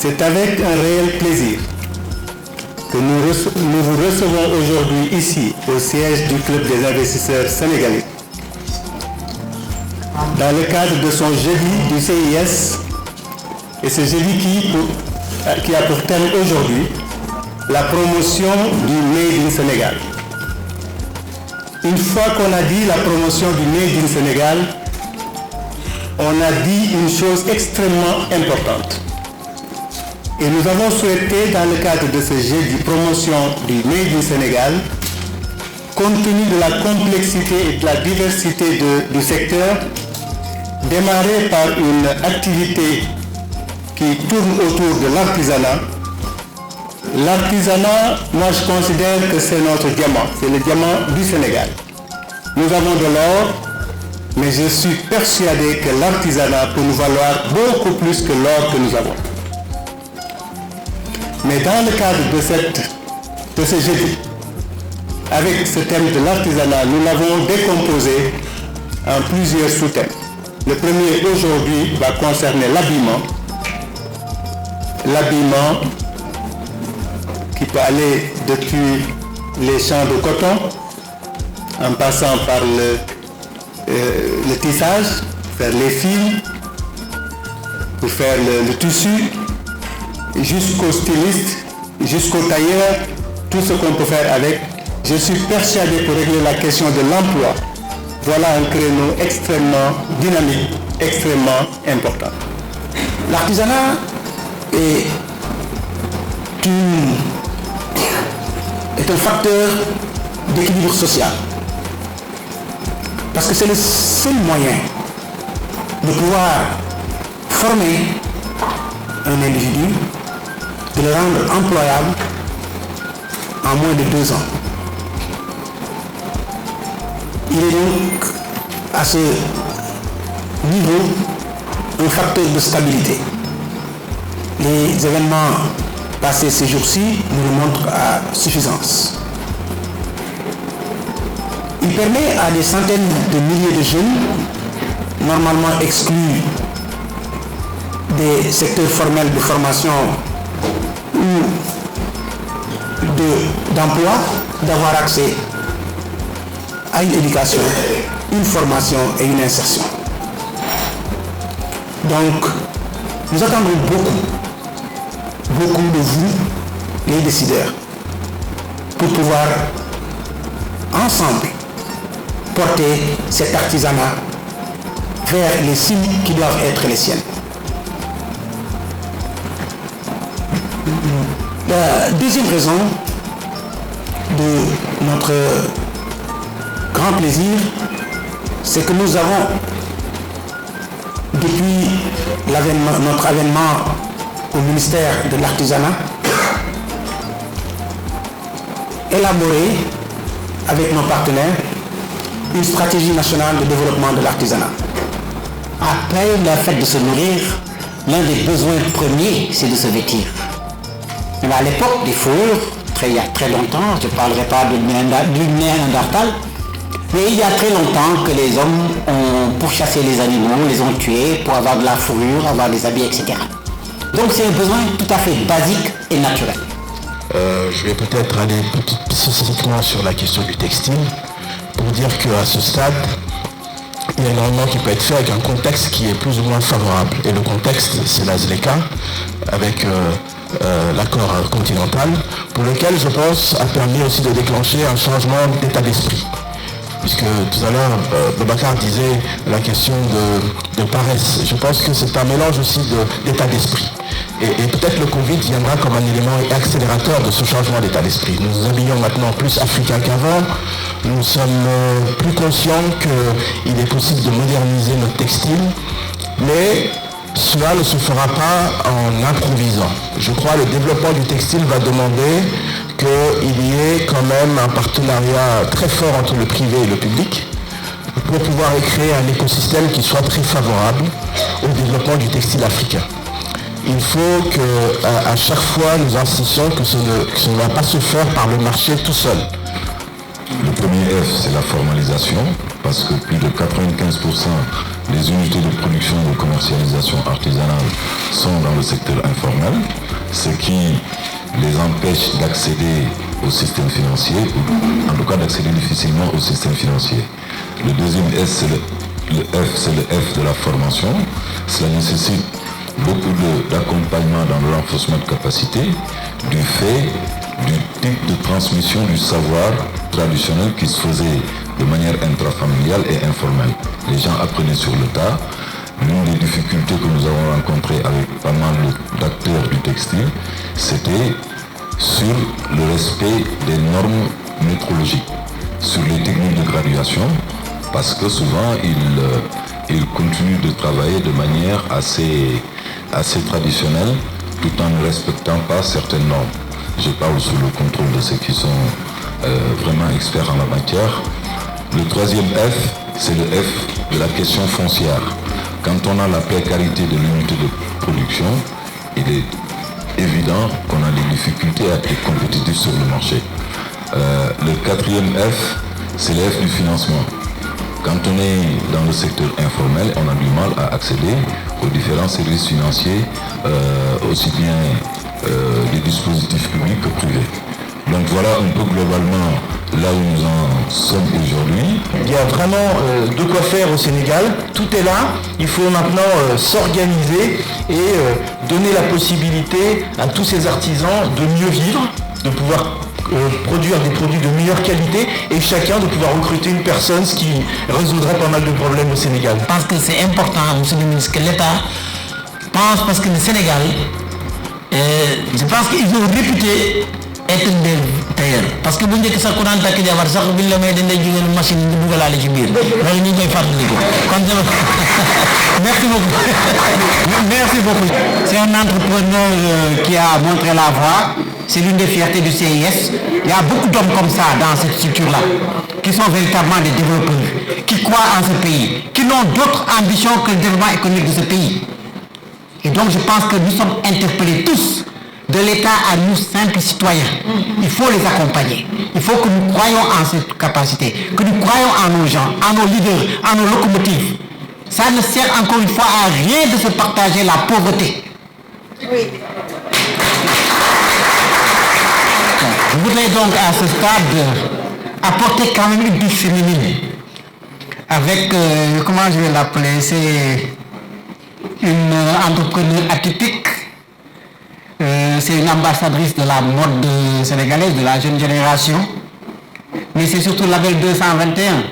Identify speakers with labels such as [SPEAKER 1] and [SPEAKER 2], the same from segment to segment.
[SPEAKER 1] C'est avec un réel plaisir que nous vous recevons aujourd'hui ici, au siège du Club des investisseurs sénégalais, dans le cadre de son jeudi du CIS, et ce jeudi qui a pour thème aujourd'hui la promotion du Made in Sénégal. Une fois qu'on a dit la promotion du Made in Sénégal, on a dit une chose extrêmement importante. Et nous avons souhaité, dans le cadre de ce jeudi promotion du Made in Sénégal, compte tenu de la complexité et de la diversité du secteur, démarrer par une activité qui tourne autour de l'artisanat. L'artisanat, moi je considère que c'est notre diamant, c'est le diamant du Sénégal. Nous avons de l'or, mais je suis persuadé que l'artisanat peut nous valoir beaucoup plus que l'or que nous avons. Mais dans le cadre de ce jeudi, avec ce thème de l'artisanat, nous l'avons décomposé en plusieurs sous-thèmes. Le premier aujourd'hui va concerner l'habillement. L'habillement qui peut aller depuis les champs de coton, en passant par le tissage, faire les fils, pour faire le tissu, jusqu'au styliste, jusqu'au tailleur, tout ce qu'on peut faire avec. Je suis persuadé pour régler la question de l'emploi, voilà un créneau extrêmement dynamique, extrêmement important.
[SPEAKER 2] L'artisanat est un facteur d'équilibre social. Parce que c'est le seul moyen de pouvoir former un individu, de le rendre employable en moins de 2 ans. Il est donc à ce niveau un facteur de stabilité. Les événements passés ces jours-ci nous le montrent à suffisance. Il permet à des centaines de milliers de jeunes, normalement exclus des secteurs formels de formation ou d'emploi, d'avoir accès à une éducation, une formation et une insertion. Donc, nous attendons beaucoup de vous, les décideurs, pour pouvoir ensemble porter cet artisanat vers les cimes qui doivent être les siennes. La deuxième raison de notre grand plaisir, c'est que nous avons, depuis notre avènement au ministère de l'Artisanat, élaboré avec nos partenaires une stratégie nationale de développement de l'artisanat.
[SPEAKER 3] Après le fait de se nourrir, l'un des besoins premiers, c'est de se vêtir. Mais à l'époque des fourrures, il y a très longtemps, je ne parlerai pas du Néandertal, mais il y a très longtemps que les hommes ont pourchassé les animaux, les ont tués pour avoir de la fourrure, avoir des habits, etc. Donc c'est un besoin tout à fait basique et naturel.
[SPEAKER 4] Je vais peut-être aller plus spécifiquement sur la question du textile, pour dire qu'à ce stade, il y a énormément qui peut être fait avec un contexte qui est plus ou moins favorable. Et le contexte, c'est la ZLECA, avec l'accord continental, pour lequel, je pense, a permis aussi de déclencher un changement d'état d'esprit. Puisque tout à l'heure, Boubacar disait la question de paresse. Je pense que c'est un mélange aussi d'état d'esprit. Et peut-être le Covid viendra comme un élément accélérateur de ce changement d'état d'esprit. Nous nous habillons maintenant plus africains qu'avant. Nous sommes plus conscients qu'il est possible de moderniser notre textile. Mais cela ne se fera pas en improvisant. Je crois que le développement du textile va demander qu'il y ait quand même un partenariat très fort entre le privé et le public pour pouvoir créer un écosystème qui soit très favorable au développement du textile africain. Il faut qu'à chaque fois nous insistions que ce ne va pas se faire par le marché tout seul.
[SPEAKER 5] Le premier F, c'est la formalisation, parce que plus de 95% les unités de production et de commercialisation artisanale sont dans le secteur informel, ce qui les empêche d'accéder au système financier, ou en tout cas d'accéder difficilement au système financier. Le deuxième S, c'est le F de la formation. Cela nécessite beaucoup d'accompagnement dans le renforcement de capacité du fait du type de transmission du savoir traditionnel qui se faisait de manière intrafamiliale et informelle. Les gens apprenaient sur le tas. L'une des difficultés que nous avons rencontrées avec pas mal d'acteurs du textile, c'était sur le respect des normes métrologiques, sur les techniques de graduation, parce que souvent ils continuent de travailler de manière assez traditionnelle, tout en ne respectant pas certaines normes. Je parle sous le contrôle de ceux qui sont vraiment experts en la matière. Le troisième F, c'est le F de la question foncière. Quand on a la précarité de l'unité de production, il est évident qu'on a des difficultés à être compétitif sur le marché. Le quatrième F, c'est le F du financement. Quand on est dans le secteur informel, on a du mal à accéder aux différents services financiers, aussi bien des dispositifs publics que privés. Donc voilà un peu globalement là où nous en sommes aujourd'hui.
[SPEAKER 6] Il y a vraiment de quoi faire au Sénégal, tout est là, il faut maintenant s'organiser et donner la possibilité à tous ces artisans de mieux vivre, de pouvoir produire des produits de meilleure qualité et chacun de pouvoir recruter une personne, ce qui résoudrait pas mal de problèmes au Sénégal.
[SPEAKER 3] Je pense que c'est important, monsieur le ministre, que l'État pense, parce que le Sénégal, je pense qu'ils ont réputé être des tailleurs. Parce que bu njëkk sax ku daan takk jabar sax buñ la may dañ lay jógal machine bi dugalaale ci biir loolu ñu koy fàttali ko kon merci beaucoup. Merci beaucoup. C'est un entrepreneur qui a montré la voie. C'est l'une des fiertés du CIS. Il y a beaucoup d'hommes comme ça dans cette structure-là, qui sont véritablement des développeurs, qui croient en ce pays, qui n'ont d'autres ambitions que le développement économique de ce pays. Et donc je pense que nous sommes interpellés tous, de l'État à nous simples citoyens. Il faut les accompagner. Il faut que nous croyions en cette capacité, que nous croyions en nos gens, en nos leaders, en nos locomotives. Ça ne sert encore une fois à rien de se partager la pauvreté. Oui. Je voudrais donc à ce stade apporter quand même une touche féminine avec, comment je vais l'appeler, c'est une entrepreneur atypique. C'est une ambassadrice de la mode sénégalaise, de la jeune génération. Mais c'est surtout la belle 221.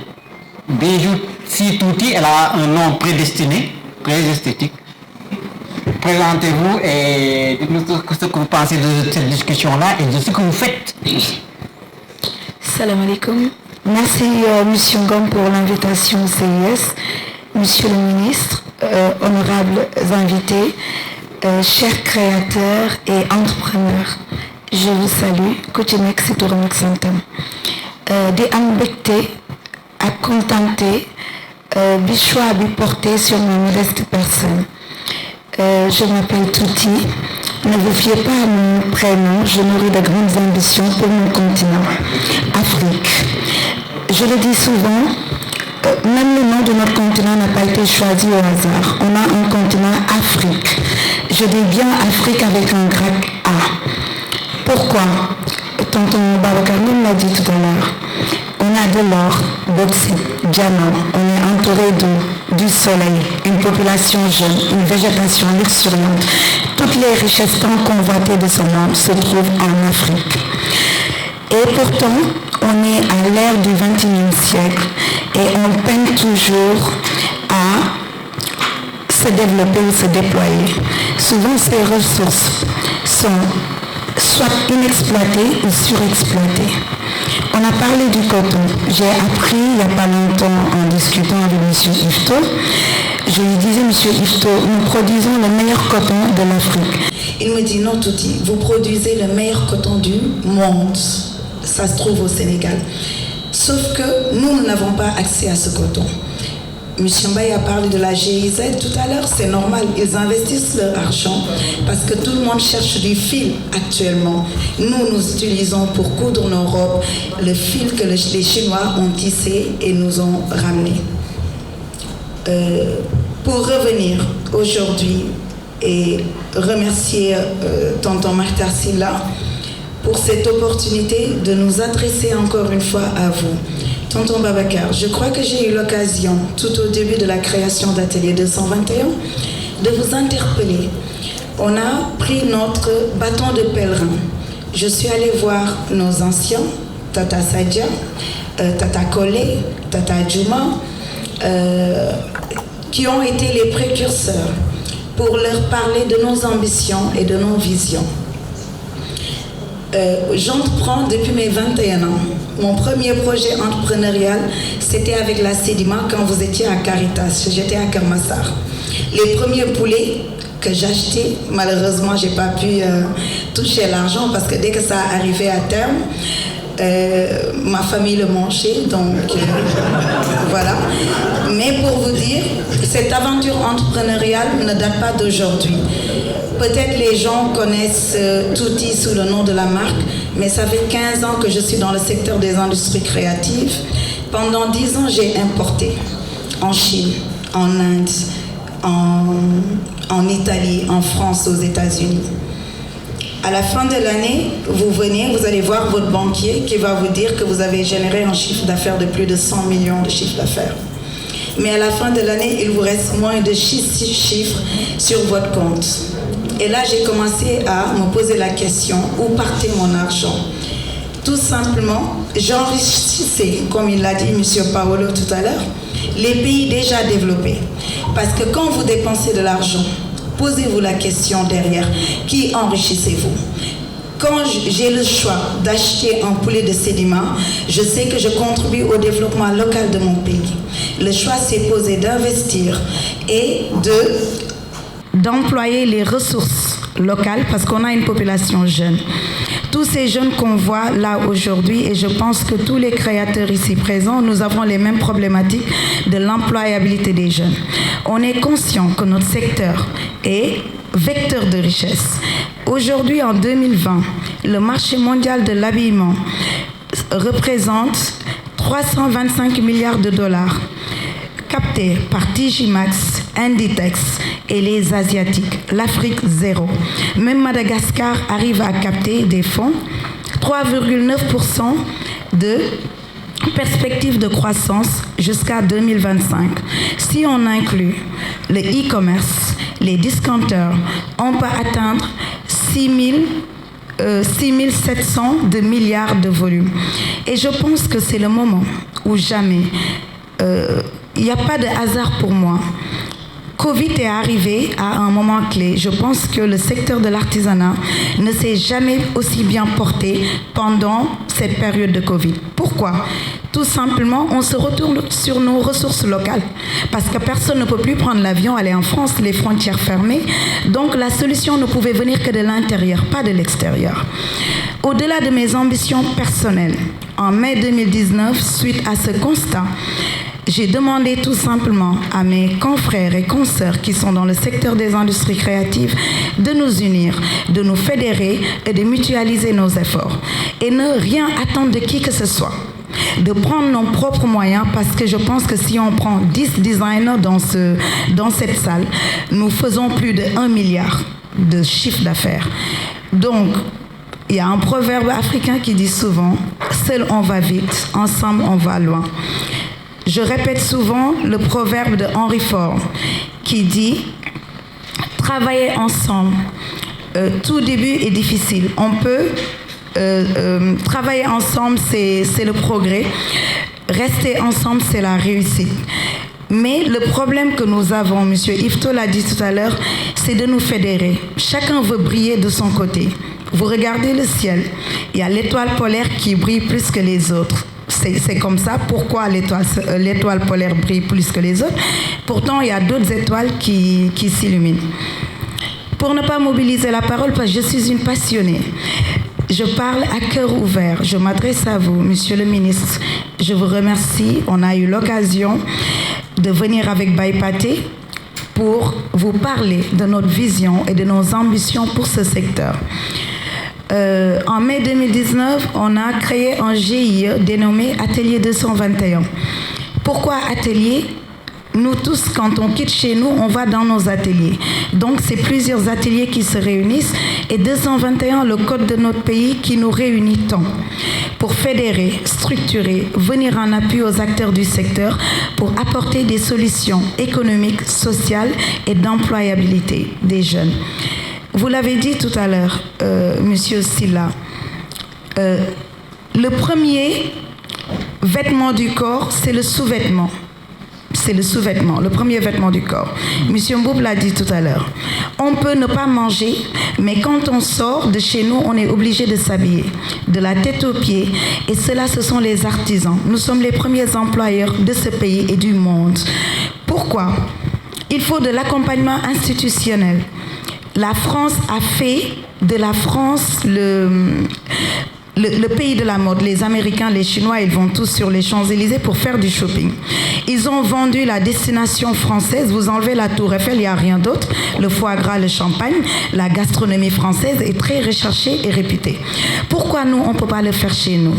[SPEAKER 3] Bijou Situti, elle a un nom prédestiné, très esthétique. Présentez-vous et dites-nous ce que vous pensez de cette discussion-là et de ce que vous faites.
[SPEAKER 7] Salam alaikum. Merci Monsieur Ngom pour l'invitation au CIS. Monsieur le ministre, honorables invités, chers créateurs et entrepreneurs, je vous salue. Koutinek Sitourmek Santam. Des ambectés à contenter, bichois à porter sur ma modeste personne. Je m'appelle Touti. Ne vous fiez pas à mon prénom, je nourris de grandes ambitions pour mon continent, Afrique. Je le dis souvent, même le nom de notre continent n'a pas été choisi au hasard. On a un continent Afrique. Je dis bien Afrique avec un grand A. Pourquoi? Tonton Babacar l'a dit tout à l'heure. On a de l'or, bauxite, diamant, on est entouré du soleil, une population jeune, une végétation luxuriante. Toutes les richesses tant convoitées de ce monde se trouvent en Afrique. Et pourtant, on est à l'ère du XXIe siècle et on peine toujours à se développer ou se déployer. Souvent, ces ressources sont soit inexploitées ou surexploitées. On a parlé du coton. J'ai appris il n'y a pas longtemps en discutant avec M. Ifto. Je lui disais, M. Ifto, nous produisons le meilleur coton de l'Afrique. Il me dit, non Touti, vous produisez le meilleur coton du monde. Ça se trouve au Sénégal. Sauf que nous n'avons pas accès à ce coton. M. Mbaye a parlé de la GIZ tout à l'heure, c'est normal, ils investissent leur argent parce que tout le monde cherche du fil actuellement. Nous utilisons pour coudre nos robes le fil que les Chinois ont tissé et nous ont ramené. pour revenir aujourd'hui et remercier tonton Makhtar Sylla pour cette opportunité de nous adresser encore une fois à vous. Tonton Babacar, je crois que j'ai eu l'occasion, tout au début de la création d'Atelier 221, de vous interpeller. On a pris notre bâton de pèlerin. Je suis allée voir nos anciens, Tata Sadia, Tata Kole, Tata Djouma, qui ont été les précurseurs pour leur parler de nos ambitions et de nos visions. J'entreprends depuis mes 21 ans. Mon premier projet entrepreneurial, c'était avec la Sedima quand vous étiez à Caritas. J'étais à Kermassar. Les premiers poulets que j'achetais, malheureusement, je n'ai pas pu toucher l'argent parce que dès que ça arrivait à terme, ma famille le mangeait, donc voilà. Mais pour vous dire, cette aventure entrepreneuriale ne date pas d'aujourd'hui. Peut-être les gens connaissent Tutti sous le nom de la marque, mais ça fait 15 ans que je suis dans le secteur des industries créatives. Pendant 10 ans, j'ai importé en Chine, en Inde, en Italie, en France, aux États-Unis. À la fin de l'année, vous allez voir votre banquier qui va vous dire que vous avez généré un chiffre d'affaires de plus de 100 millions de chiffre d'affaires. Mais à la fin de l'année, il vous reste moins de 6 chiffres sur votre compte. Et là, j'ai commencé à me poser la question, où partait mon argent? Tout simplement, j'enrichissais, comme il l'a dit M. Paolo tout à l'heure, les pays déjà développés. Parce que quand vous dépensez de l'argent, posez-vous la question derrière, qui enrichissez-vous? Quand j'ai le choix d'acheter un poulet de Sedima, je sais que je contribue au développement local de mon pays. Le choix s'est posé d'investir et d'employer les ressources locales parce qu'on a une population jeune. Tous ces jeunes qu'on voit là aujourd'hui, et je pense que tous les créateurs ici présents, nous avons les mêmes problématiques de l'employabilité des jeunes. On est conscient que notre secteur est vecteur de richesse. Aujourd'hui, en 2020, le marché mondial de l'habillement représente 325 milliards de dollars, captés par Digimax, Inditex et les Asiatiques. L'Afrique, zéro. Même Madagascar arrive à capter des fonds, 3,9% de perspective de croissance jusqu'à 2025. Si on inclut le e-commerce, les discounters, on peut atteindre 6700 de milliards de volume. Et je pense que c'est le moment où jamais, il n'y a pas de hasard pour moi. Covid est arrivé à un moment clé. Je pense que le secteur de l'artisanat ne s'est jamais aussi bien porté pendant cette période de Covid. Pourquoi? Tout simplement, on se retourne sur nos ressources locales parce que personne ne peut plus prendre l'avion, aller en France, les frontières fermées. Donc la solution ne pouvait venir que de l'intérieur, pas de l'extérieur. Au-delà de mes ambitions personnelles, en mai 2019, suite à ce constat, j'ai demandé tout simplement à mes confrères et consoeurs qui sont dans le secteur des industries créatives de nous unir, de nous fédérer et de mutualiser nos efforts et ne rien attendre de qui que ce soit. De prendre nos propres moyens parce que je pense que si on prend 10 designers dans cette salle, nous faisons plus de 1 milliard de chiffre d'affaires. Donc, il y a un proverbe africain qui dit souvent « Seul on va vite, ensemble on va loin ». Je répète souvent le proverbe de Henry Ford qui dit « Travailler ensemble, tout début est difficile. On peut travailler ensemble, c'est le progrès. Rester ensemble, c'est la réussite. » Mais le problème que nous avons, M. Yvetot l'a dit tout à l'heure, c'est de nous fédérer. Chacun veut briller de son côté. Vous regardez le ciel, il y a l'étoile polaire qui brille plus que les autres. C'est comme ça. Pourquoi l'étoile polaire brille plus que les autres? Pourtant, il y a d'autres étoiles qui s'illuminent. Pour ne pas mobiliser la parole, parce que je suis une passionnée, je parle à cœur ouvert. Je m'adresse à vous, Monsieur le ministre. Je vous remercie. On a eu l'occasion de venir avec Baye Pathé pour vous parler de notre vision et de nos ambitions pour ce secteur. En mai 2019, on a créé un GIE dénommé Atelier 221. Pourquoi Atelier? nous tous, quand on quitte chez nous, on va dans nos ateliers. Donc, c'est plusieurs ateliers qui se réunissent et 221, le code de notre pays qui nous réunit tant pour fédérer, structurer, venir en appui aux acteurs du secteur pour apporter des solutions économiques, sociales et d'employabilité des jeunes. Vous l'avez dit tout à l'heure, Monsieur Sylla, le premier vêtement du corps, c'est le sous-vêtement. C'est le sous-vêtement, le premier vêtement du corps. Monsieur Mboup l'a dit tout à l'heure. On peut ne pas manger, mais quand on sort de chez nous, on est obligé de s'habiller, de la tête aux pieds. Et cela, ce sont les artisans. Nous sommes les premiers employeurs de ce pays et du monde. Pourquoi? Il faut de l'accompagnement institutionnel. La France a fait de la France le pays de la mode. Les Américains, les Chinois, ils vont tous sur les Champs-Élysées pour faire du shopping. Ils ont vendu la destination française. Vous enlevez la Tour Eiffel, il n'y a rien d'autre. Le foie gras, le champagne, la gastronomie française est très recherchée et réputée. Pourquoi nous, on ne peut pas le faire chez nous?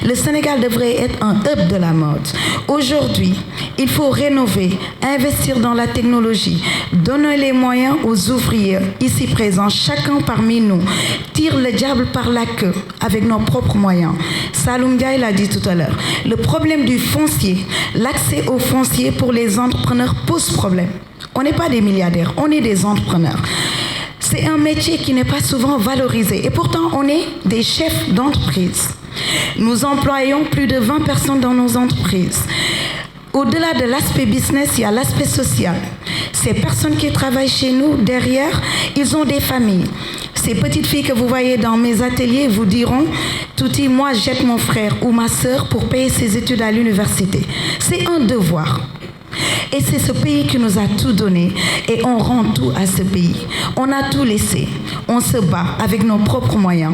[SPEAKER 7] Le Sénégal devrait être un hub de la mode. Aujourd'hui, il faut rénover, investir dans la technologie, donner les moyens aux ouvriers ici présents. Chacun parmi nous tire le diable par la queue avec nos propres moyens. Saloum Diaye l'a dit tout à l'heure. Le problème du foncier, l'accès au foncier pour les entrepreneurs pose problème. On n'est pas des milliardaires, on est des entrepreneurs. C'est un métier qui n'est pas souvent valorisé et pourtant on est des chefs d'entreprise. Nous employons plus de 20 personnes dans nos entreprises. Au-delà de l'aspect business, il y a l'aspect social. Ces personnes qui travaillent chez nous, derrière, ils ont des familles. Ces petites filles que vous voyez dans mes ateliers vous diront « Touti, moi, jette mon frère ou ma sœur pour payer ses études à l'université. » C'est un devoir. Et c'est ce pays qui nous a tout donné et on rend tout à ce pays. On a tout laissé. On se bat avec nos propres moyens.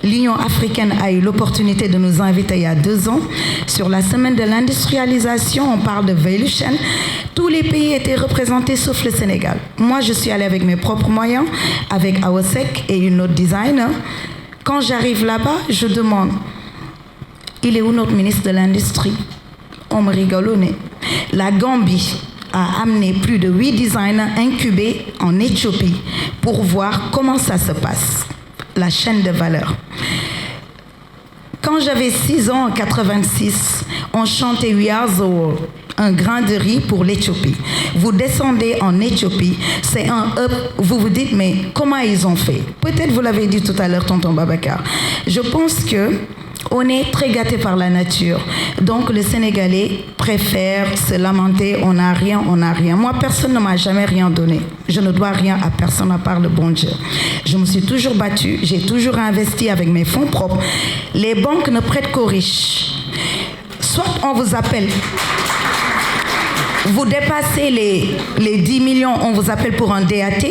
[SPEAKER 7] L'Union africaine a eu l'opportunité de nous inviter il y a 2 ans. Sur la semaine de l'industrialisation, on parle de value chain. Tous les pays étaient représentés sauf le Sénégal. Moi, je suis allée avec mes propres moyens, avec Awosek et une autre designer. Quand j'arrive là-bas, je demande, il est où notre ministre de l'Industrie? On me rigole au nez. La Gambie a amené plus de 8 designers incubés en Éthiopie pour voir comment ça se passe. La chaîne de valeur. Quand j'avais 6 ans, en 86, on chantait We Are the World, un grain de riz pour l'Éthiopie. Vous descendez en Éthiopie, c'est un hub, vous vous dites, mais comment ils ont fait? Peut-être vous l'avez dit tout à l'heure, tonton Babacar. Je pense que on est très gâté par la nature. Donc le Sénégalais préfère se lamenter, on n'a rien, on n'a rien. Moi, personne ne m'a jamais rien donné. Je ne dois rien à personne à part le bon Dieu. Je me suis toujours battue, j'ai toujours investi avec mes fonds propres. Les banques ne prêtent qu'aux riches. Soit on vous appelle, vous dépassez les 10 millions, on vous appelle pour un DAT,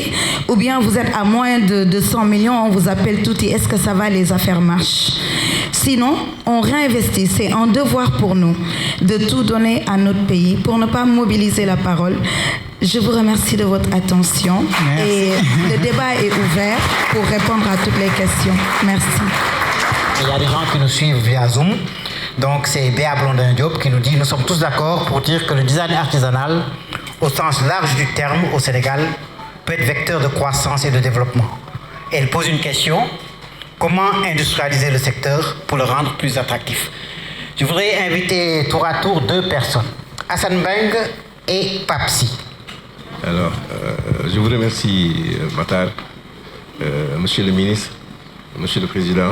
[SPEAKER 7] ou bien vous êtes à moins de 100 millions, on vous appelle tout et est-ce que ça va, les affaires marchent? Sinon, on réinvestit. C'est un devoir pour nous de tout donner à notre pays pour ne pas mobiliser la parole. Je vous remercie de votre attention. Merci. Et le débat est ouvert pour répondre à toutes les questions. Merci.
[SPEAKER 8] Il y a des gens qui nous suivent via Zoom. Donc c'est Béa Blondin-Diop qui nous dit « Nous sommes tous d'accord pour dire que le design artisanal, au sens large du terme au Sénégal, peut être vecteur de croissance et de développement. » Elle pose une question. Comment industrialiser le secteur pour le rendre plus attractif? Je voudrais inviter tour à tour 2 personnes, Hassan Beng et Papsi.
[SPEAKER 5] Alors, je vous remercie, Matar, Monsieur le ministre, Monsieur le Président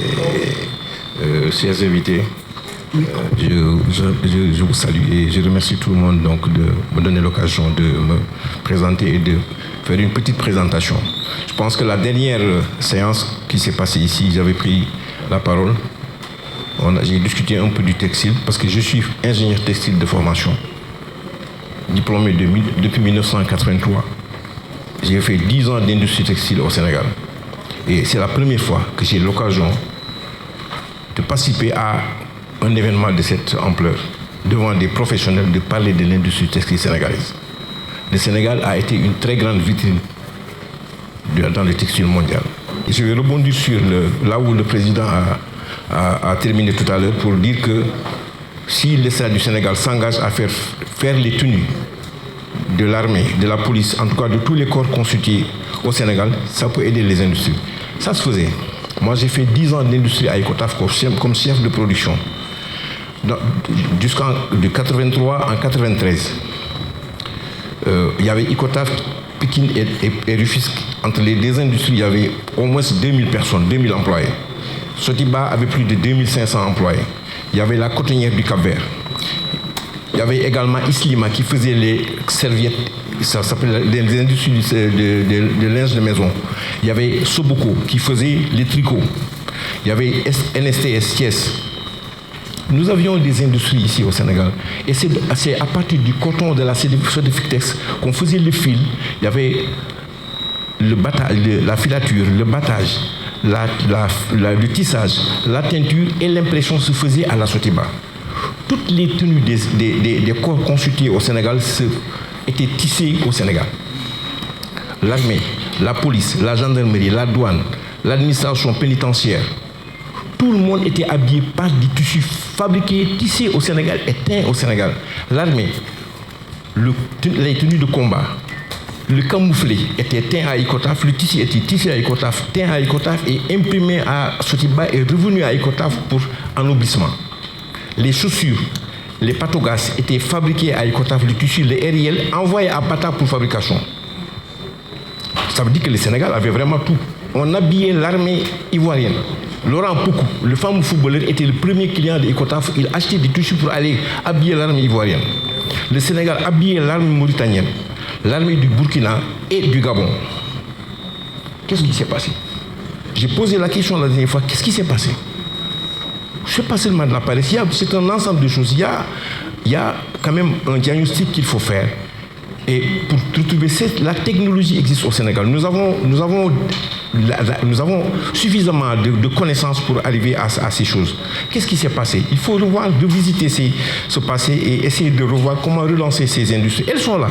[SPEAKER 5] et chers invités. Je vous salue et je remercie tout le monde donc, de me donner l'occasion de me présenter et de faire une petite présentation. Je pense que la dernière séance qui s'est passée ici, j'avais pris la parole. J'ai discuté un peu du textile parce que je suis ingénieur textile de formation, diplômé depuis 1983. J'ai fait 10 ans d'industrie textile au Sénégal. Et c'est la première fois que j'ai l'occasion de participer à un événement de cette ampleur, devant des professionnels, de parler de l'industrie textile sénégalaise. Le Sénégal a été une très grande vitrine dans le textile mondial. Et je vais rebondir sur là où le président a terminé tout à l'heure pour dire que si l'État du Sénégal s'engage à faire les tenues
[SPEAKER 9] de l'armée, de la police, en tout cas de tous les corps constitués au Sénégal, ça peut aider les industries. Ça se faisait. Moi, j'ai fait 10 ans d'industrie à Icotaf comme chef de production. Jusqu'en de 83 en 93. Il y avait Icotaf, Pékin et Rufisque. Entre les deux industries, il y avait au moins 2000 personnes, 2000 employés. Sotiba avait plus de 2500 employés. Il y avait la cotonnière du Cap-Vert. Il y avait également Islima qui faisait les serviettes, ça s'appelle les industries de linge de maison. Il y avait Soboko qui faisait les tricots. Il y avait NSTS, Thiès. Nous avions des industries ici au Sénégal. Et c'est à partir du coton de la Sodefitex qu'on faisait le fil. Il y avait la filature, le battage, le tissage, la teinture et l'impression se faisait à la Sotiba. Toutes les tenues des corps constitués au Sénégal étaient tissées au Sénégal. L'armée, la police, la gendarmerie, la douane, l'administration pénitentiaire, tout le monde était habillé par des tissus fabriqués, tissés au Sénégal et teints au Sénégal. L'armée, les tenues de combat, le camouflé était teint à Icotaf, le tissu était tissé à Icotaf, teint à Icotaf et imprimé à Sotiba et revenu à Icotaf pour ennoblissement. Les chaussures, les patogas étaient fabriqués à Icotaf, le tissu, les RIL envoyés à Bata pour fabrication. Ça veut dire que le Sénégal avait vraiment tout. On habillait l'armée ivoirienne. Laurent Poukou, le fameux footballeur, était le premier client de Icotaf. Il achetait des tissus pour aller habiller l'armée ivoirienne. Le Sénégal habillait l'armée mauritanienne, l'armée du Burkina et du Gabon. Qu'est-ce qui s'est passé? J'ai posé la question la dernière fois, qu'est-ce qui s'est passé? Ce n'est pas seulement de la paresse, c'est un ensemble de choses. Il y a quand même un diagnostic qu'il faut faire. Et pour retrouver la technologie existe au Sénégal. Nous avons suffisamment de connaissances pour arriver à ces choses. Qu'est-ce qui s'est passé? Il faut revoir, revisiter ce passé et essayer de revoir comment relancer ces industries. Elles sont là.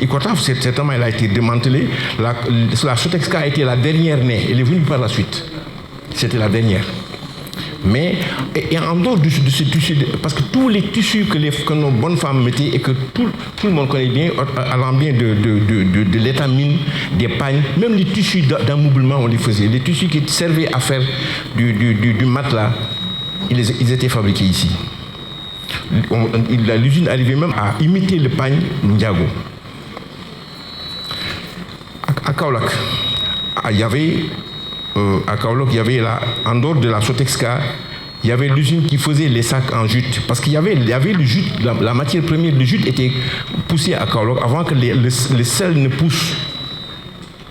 [SPEAKER 9] Icotaf, certainement, elle a été démantelée. La Sotexka a été la dernière née. Elle est venue par la suite. C'était la dernière. Mais et en dehors de ce tissu, parce que tous les tissus que nos bonnes femmes mettaient et que tout le monde connaît bien, allant bien de l'étamine, des pagnes, même les tissus d'ameublement, on les faisait. Les tissus qui servaient à faire du matelas, ils étaient fabriqués ici. L'usine arrivait même à imiter le pagne Ndiago. À Kaolack, il y avait... à Kaolack, il y avait en dehors de la Sotexka, il y avait l'usine qui faisait les sacs en jute. Parce qu'il y avait le jute, la matière première, le jute était poussé à Kaolack avant que le sel ne pousse.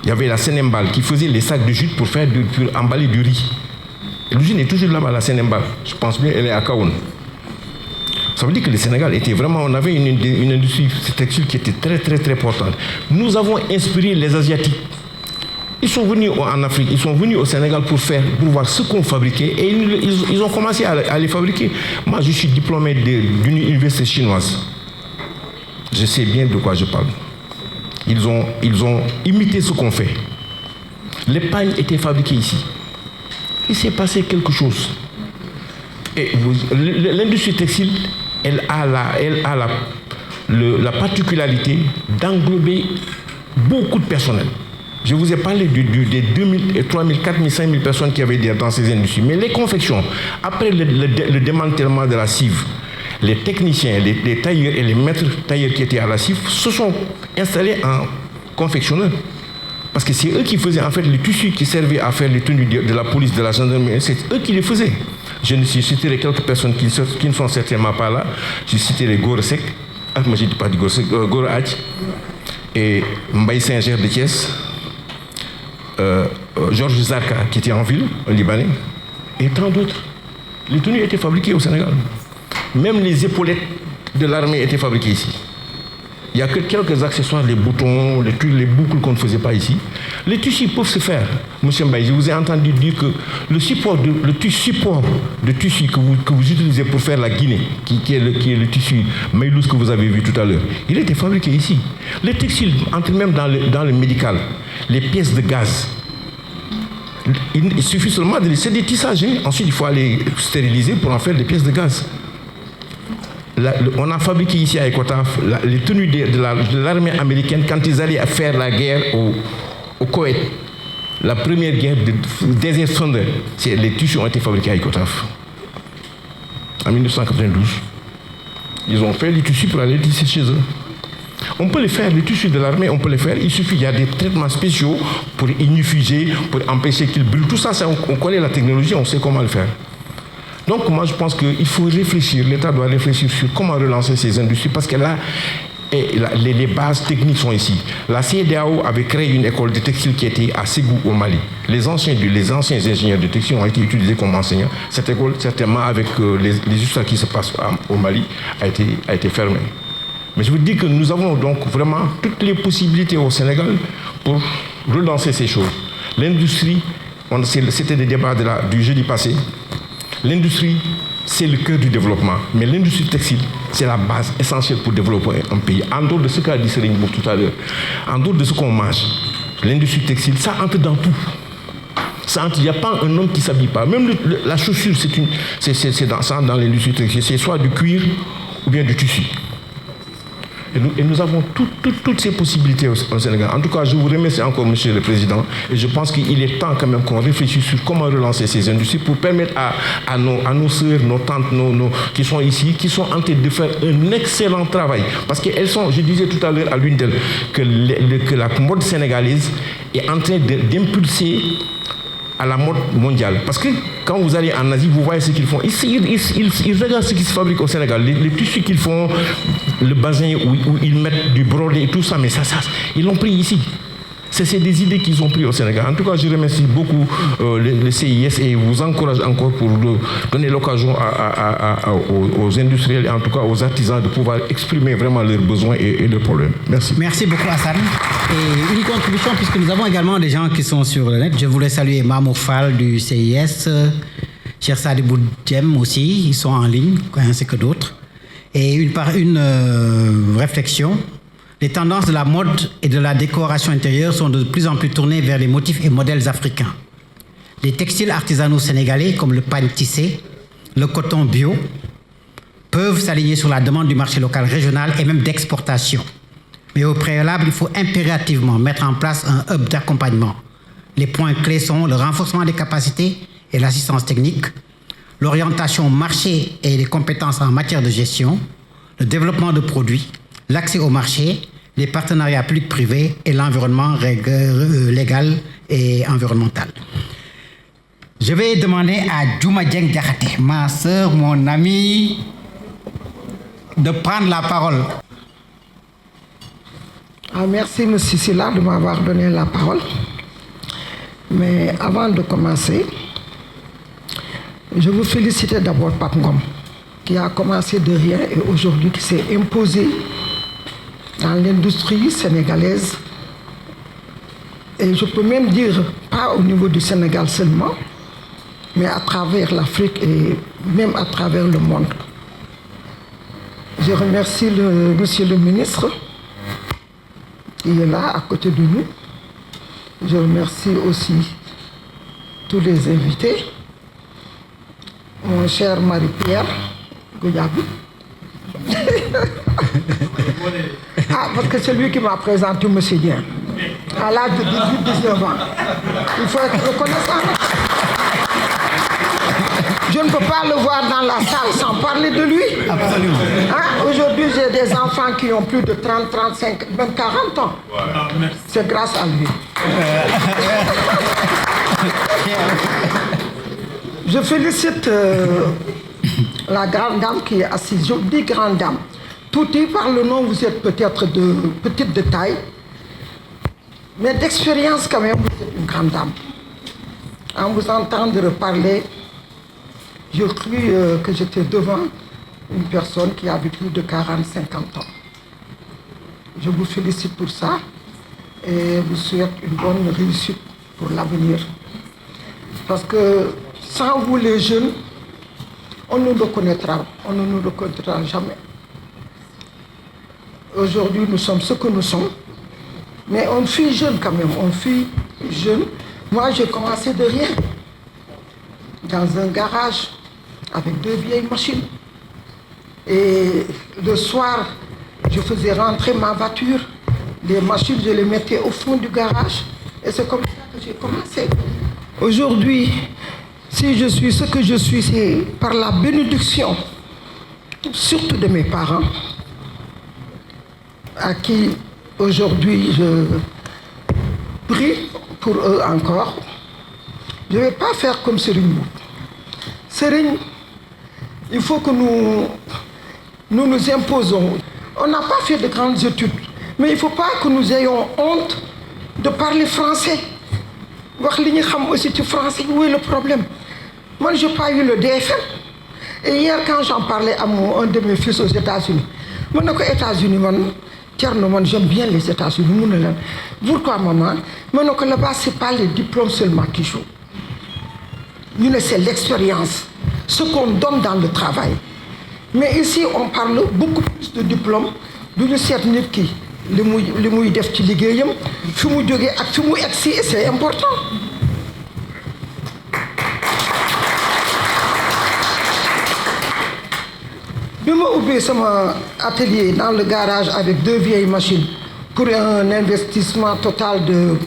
[SPEAKER 9] Il y avait la Sénembal qui faisait les sacs de jute pour emballer du riz. L'usine est toujours là-bas, la Sénembal. Je pense bien qu'elle est à Kaon. Ça veut dire que le Sénégal était vraiment... On avait une industrie textile qui était très, très, très importante. Nous avons inspiré les Asiatiques. Ils sont venus en Afrique, ils sont venus au Sénégal pour voir ce qu'on fabriquait et ils ont commencé à les fabriquer. Moi, je suis diplômé d'une université chinoise. Je sais bien de quoi je parle. Ils ont imité ce qu'on fait. Les pagnes étaient fabriquées ici. Il s'est passé quelque chose. Et l'industrie textile, elle a la particularité d'englober beaucoup de personnel. Je vous ai parlé des 2000, 3000, 4000, 5000 personnes qui avaient dans ces industries. Mais les confections, après le démantèlement de la CIV, les techniciens, les tailleurs et les maîtres tailleurs qui étaient à la CIV se sont installés en confectionneurs. Parce que c'est eux qui faisaient en fait les tissus qui servaient à faire les tenues de la police, de la gendarmerie. C'est eux qui les faisaient. Je citerai quelques personnes qui ne sont certainement pas là. Je citerai Goresek, moi je ne dis pas du Goresek, Gore Hadj, et Mbaye Saint-Ger de Thiès, Georges Zarka qui était en ville, un Libanais, et tant d'autres. Les tenues étaient fabriquées au Sénégal. Même les épaulettes de l'armée étaient fabriquées ici. Il n'y a que quelques accessoires, les boutons, les boucles qu'on ne faisait pas ici. Les tissus peuvent se faire. Monsieur Mbaye, je vous ai entendu dire que le support de tissu que vous utilisez pour faire la Guinée, qui est le tissu Maïlous que vous avez vu tout à l'heure, il était fabriqué ici. Les textiles entrent même dans le médical. Les pièces de gaz. Il suffit seulement c'est des tissages. Hein. Ensuite, il faut aller stériliser pour en faire des pièces de gaz. on a fabriqué ici à Ecotaf les tenues de l'armée américaine quand ils allaient faire la guerre au Koweït. La première guerre de Desert Thunder, les tissus ont été fabriqués à Ecotaf. En 1992. Ils ont fait les tissus pour aller tisser chez eux. On peut les faire, les tissus de l'armée, on peut les faire. Il suffit, il y a des traitements spéciaux pour ignifuger, pour empêcher qu'ils brûlent. Tout ça, on connaît la technologie, on sait comment le faire. Donc moi, je pense qu'il faut réfléchir, l'État doit réfléchir sur comment relancer ces industries, parce que là, les bases techniques sont ici. La CEDEAO avait créé une école de textile qui était à Ségou, au Mali. Les anciens ingénieurs de textile ont été utilisés comme enseignants. Cette école, certainement, avec les histoires qui se passent au Mali, a été fermée. Mais je vous dis que nous avons donc vraiment toutes les possibilités au Sénégal pour relancer ces choses. L'industrie, c'était des débats du jeudi passé. L'industrie, c'est le cœur du développement. Mais l'industrie textile, c'est la base essentielle pour développer un pays. En dehors de ce qu'a dit Serigne Mboup tout à l'heure, en dehors de ce qu'on mange, l'industrie textile, ça entre dans tout. Il n'y a pas un homme qui ne s'habille pas. Même la chaussure, c'est dans l'industrie textile. C'est soit du cuir ou bien du tissu. Et nous avons toutes ces possibilités au Sénégal. En tout cas, je vous remercie encore, Monsieur le Président. Et je pense qu'il est temps quand même qu'on réfléchisse sur comment relancer ces industries pour permettre à nos sœurs, nos tantes, qui sont ici, qui sont en train de faire un excellent travail. Parce qu'elles sont, je disais tout à l'heure à l'une d'elles, que la mode sénégalaise est en train d'impulser à la mode mondiale. Parce que quand vous allez en Asie, vous voyez ce qu'ils font. Ils regardent ce qui se fabrique au Sénégal. Les tissus qu'ils font, le bazin où ils mettent du brodé et tout ça, mais ça ils l'ont pris ici. C'est des idées qu'ils ont prises au Sénégal. En tout cas, je remercie beaucoup le CIS et vous encourage encore pour donner l'occasion aux industriels et en tout cas aux artisans de pouvoir exprimer vraiment leurs besoins et leurs problèmes. Merci.
[SPEAKER 8] Merci beaucoup, Hassan. Et une contribution, puisque nous avons également des gens qui sont sur le net. Je voulais saluer Mamour Fall du CIS, Cheikh Sadibou Djem aussi, ils sont en ligne, ainsi que d'autres. Et une réflexion. Les tendances de la mode et de la décoration intérieure sont de plus en plus tournées vers les motifs et modèles africains. Les textiles artisanaux sénégalais, comme le pagne tissé, le coton bio, peuvent s'aligner sur la demande du marché local régional et même d'exportation. Mais au préalable, il faut impérativement mettre en place un hub d'accompagnement. Les points clés sont le renforcement des capacités et l'assistance technique, l'orientation marché et les compétences en matière de gestion, le développement de produits, l'accès au marché, les partenariats publics-privés et l'environnement légal et environnemental. Je vais demander à Djouma Dieng Diakhaté, ma sœur, mon amie, de prendre la parole.
[SPEAKER 10] Merci, M. Silla, de m'avoir donné la parole. Mais avant de commencer, je vous félicite d'abord Pape Ngom, qui a commencé de rien et aujourd'hui qui s'est imposé dans l'industrie sénégalaise. Et je peux même dire, pas au niveau du Sénégal seulement, mais à travers l'Afrique et même à travers le monde. Je remercie monsieur le ministre qui est là à côté de nous. Je remercie aussi tous les invités. Mon cher Marie-Pierre Gouyabi. Parce que c'est lui qui m'a présenté M. Dien. À l'âge de 18-19 ans. Il faut être reconnaissant. Je ne peux pas le voir dans la salle sans parler de lui.
[SPEAKER 8] Absolument.
[SPEAKER 10] Aujourd'hui, j'ai des enfants qui ont plus de 30, 35, même 40 ans. C'est grâce à lui. Je félicite la grande dame qui est assise. Je dis grande dame. Tout dit par le nom, vous êtes peut-être de petite de taille, mais d'expérience quand même, vous êtes une grande dame. En vous entendre parler, je crus que j'étais devant une personne qui avait plus de 40-50 ans. Je vous félicite pour ça et vous souhaite une bonne réussite pour l'avenir. Parce que sans vous les jeunes, on ne nous reconnaîtra jamais. Aujourd'hui, nous sommes ce que nous sommes, mais on fut jeune quand même, on fut jeune. Moi, j'ai commencé de rien, dans un garage, avec 2 vieilles machines. Et le soir, je faisais rentrer ma voiture, les machines, je les mettais au fond du garage. Et c'est comme ça que j'ai commencé. Aujourd'hui, si je suis ce que je suis, c'est par la bénédiction, surtout de mes parents, à qui aujourd'hui je prie pour eux encore. Je ne vais pas faire comme Serigne. Serigne, il faut que nous nous imposons. On n'a pas fait de grandes études, mais il ne faut pas que nous ayons honte de parler français. Wax li ñu xam aussi ci français, où est le problème? Moi, je n'ai pas eu le DFM. Et hier, quand j'en parlais à un de mes fils aux États-Unis, moi, aux États-Unis, j'aime bien les États-Unis. Pourquoi, maman? Moi, là-bas, ce n'est pas les diplômes seulement qui jouent. C'est l'expérience, ce qu'on donne dans le travail. Mais ici, on parle beaucoup plus de diplômes. Nous sommes nit ki li muy def ci liggéeyam fi mu jógee ak fi mu egsi, c'est important. Je me ouvert mon atelier dans le garage avec 2 vieilles machines pour un investissement total de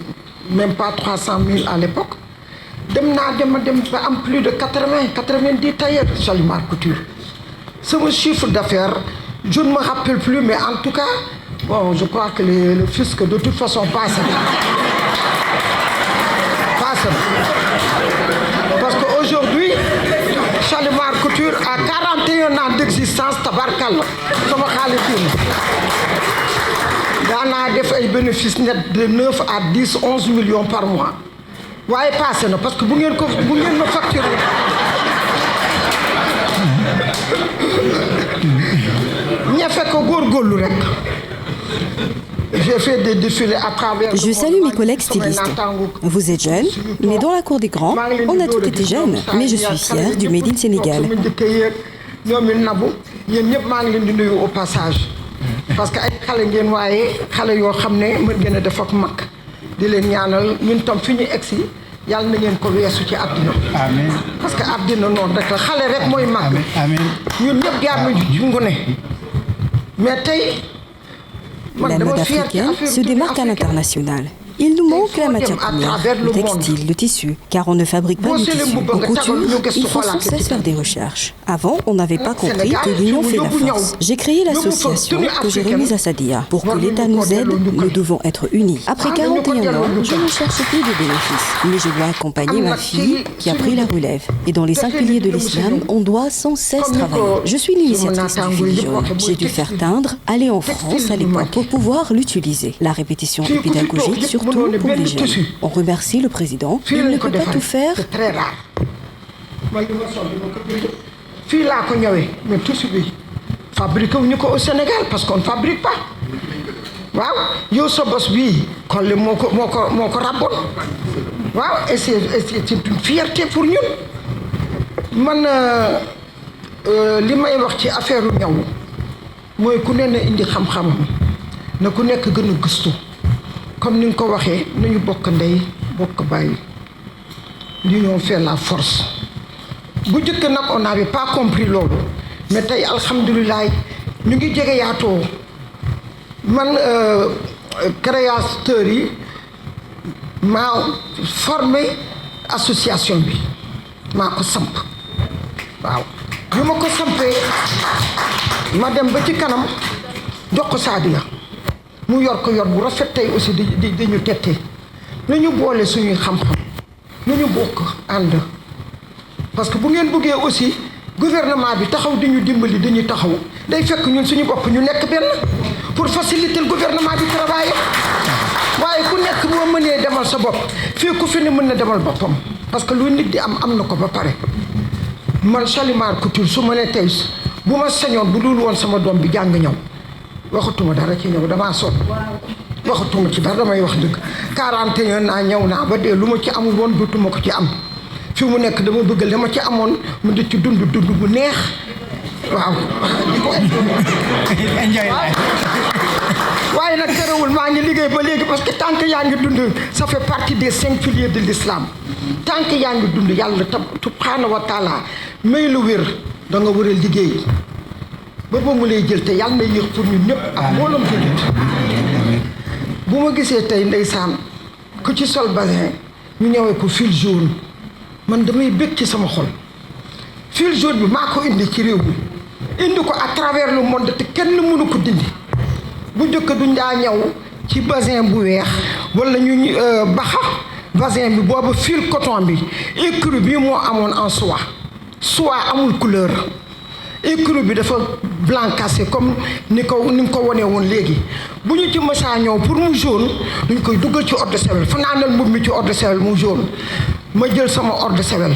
[SPEAKER 10] même pas 300 000 à l'époque. Dem ba am plus de 90 tailleurs Shalimar Couture. C'est mon chiffre d'affaires, je ne me rappelle plus, mais en tout cas, bon, je crois que le fisc de toute façon passe. Parce qu'aujourd'hui, Shalimar Couture a 41 ans d'existence, tabarkalla. Sama xaalitin. Daana def ay bénéfices nets de 9 à 10, 11 millions par mois. Waaye passé na parce que bu ngeen ma facturer. Ñafe ko góorgóorlu rek. J'ai fait des défilés à travers.
[SPEAKER 11] Je salue mes collègues stylistes. Vous êtes jeunes, mais dans la cour des grands, on a tous été jeunes. Mais je suis fière du Made in Sénégal.
[SPEAKER 10] Au passage. Parce que ay xale ngeen waaye xale yoo xam ne mën ngeen a def ak mag di leen ñaanal ñun tam fi ñu egsi yàlla na ngeen ko weesu ci àddina. Amiin. Parce que àddina noonu rek la xale rek mooy mag. Amiin. Ñun ñëpp jaar nañu ci ngune mais tey.
[SPEAKER 11] La mode africaine se démarque à l'international. Il nous manque la matière première, le textile, le tissu, car on ne fabrique pas de tissu. En couture, il faut sans cesse faire des recherches. Avant, on n'avait pas compris que l'union fait la force. J'ai créé l'association que j'ai remise à Sadia. Pour que l'État nous aide, nous devons être unis. Après 41 ans, je ne cherche plus de bénéfices, mais je dois accompagner ma fille qui a pris la relève. Et dans les 5 piliers de l'islam, on doit sans cesse travailler. Je suis l'initiatrice du fil jaune. J'ai dû faire teindre, aller en France à l'époque pour pouvoir l'utiliser. La répétition est pédagogique, surtout pour les jeunes. On remercie le président. Il ne peut pas tout faire.
[SPEAKER 10] C'est très rare. Fii laa ko ñëwee mais tissu bi fabriqué wuñu ko au Sénégal parce qu'on ne fabrique pas. Waaw yow sa bos bii Collé moo ko rabboon. Waaw et c'est une fierté pour ñun. Man li may wax ci affaire ñaw mooy ku ne na indi xam-xamam na ku nekk gën a gëstu. Comme nous l'avons dit, nous sommes ndey bokk bàyyi. L'union fait la force. Bu jëkk nag on n'avait pas compris loolu mais tey alhamdulilah ñu ngi jege yaatoo man créateur yi maa formé association bi maa ko samp waaw bi ma ko sampee ma dem ba ci kanam jox ko Sadia mu yor ko yor bu rafet tey aussi di ñu tette nañu boole suñuy xam-xam nañu bokk ànd parce que bu ngeen bëggee aussi gouvernement bi taxaw di ñu dimbali dañuy taxaw day fekk ñun suñu bopp ñu nekk benn pour faciliter le gouvernement bi travail waaye ku nekk boo mënee demal sa bopp fii ku fi ne mën na demal boppam parce que lu nit di am na ko ba pare man Shalimar Couture su ma ne tey bu ma sañoon bu dul woon sama doom bi jàng ñëw waxatuma dara ci ñëw damaa sonn waxatuma ci dara damay wax dëgg 41 ans ñëw naa ba dee lu ma ci amul woon dootuma ko ci am fi mu nekk dama bëgg dama ci amoon mu di ci dund bu neex waaw waaye nag terewul maa ngi liggéey ba léegi parce que tant que yaa ngi dund ça fait partie des 5 piliers de l'islam tant que yaa ngi dund yàlla subhanahu wa taala may lu wér da nga war a liggéey ba mu lay jël te yàlla na yéex pour ñun ñëpp ak mbooloom jullit bu ma gisee tey ndeysaan ku ci sol basin ñu ñëwee ko fil jaune man damay bëgg ci sama xol fil jaune bi maa ko indi ci réew mi indi ko à travers le monde te kenn mënu ko dindi bu njëkk duñ daa ñëw ci basin bu weex wala ñu baxa basin bi boobu fil coton bi écrou bi moo amoon en soie amul couleur écrou bi dafa blanc cassé comme ni nga ko wone woon léegi bu ñu ci mësaa ñëw pour mu jaune duñ koy duggal ci eau de Javel fanaanal mbubb mi ci eau de Javel mu jaune ma jël sama eau de Javel